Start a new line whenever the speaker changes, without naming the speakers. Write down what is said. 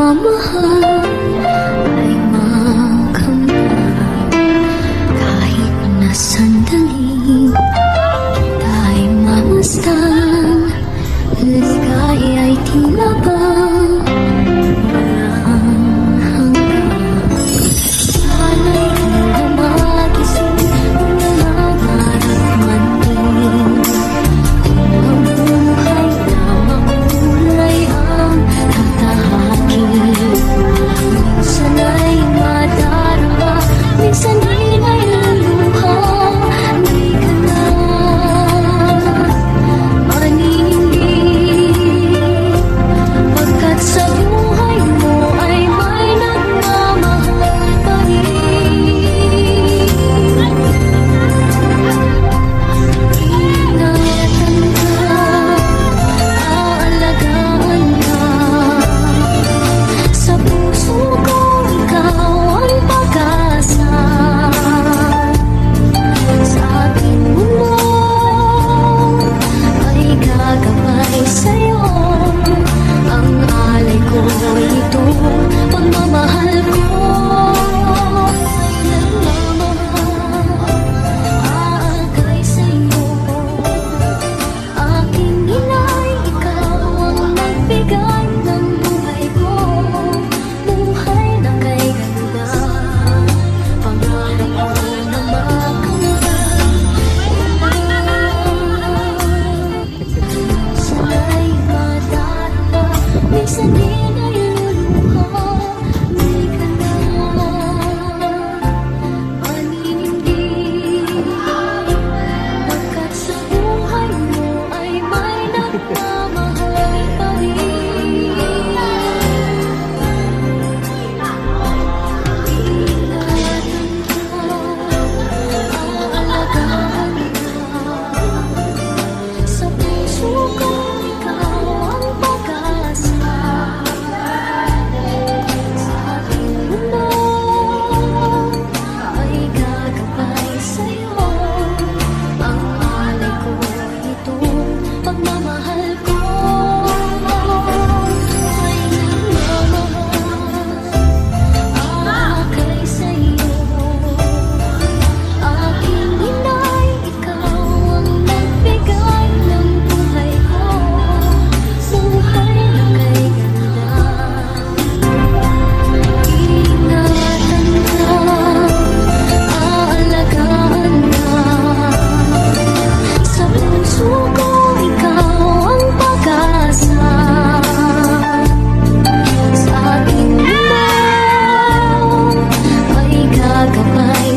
nagmamahal ay makamtan kahit na sandali tayo mamasdan. Ligay ay tila ba walang hanggan. Sana'y di na magising kung nangangarap man din. Ang buhay na makulay ang tatahakin. Minsan ay madarama, minsan ay naluluha. Di ka na maninindig, pagkat sa buhay mo ay may nagmamahal pa rin. Ingatan ka, aalagaan ka. Sa puso ko ikaw ang pag-asa. Sa aking mundo ay gagabay sa'yo. Ang alay ko ito, pagmamahal ko ay nagmamahal. Aagay sa'yo. Aking inay, ikaw ang nagbigay ng buhay ko. Buhay na kay ganda, pangarap ko na makamtan. Sana'y madarama, minsan di naluluha. Di ka na maninindig, pagkat sa buhay mo ay may nagmamahal pa rin. Ingatan ka, aalagaan ka. Sa puso ko ikaw ang pag-asa. Sa aking mundo ay gagabay sa'yo. Ang alay ko ito, pagmamahal ko ay nagmamahal. Aagay sa'yo. Aking inay, ikaw ang nagbigay ng buhay ko. Buhay na kay ganda. Ingatan ka, aalagaan ka. Sa puso ko ikaw ang pag-asa. Sa aking mundo ay gagabay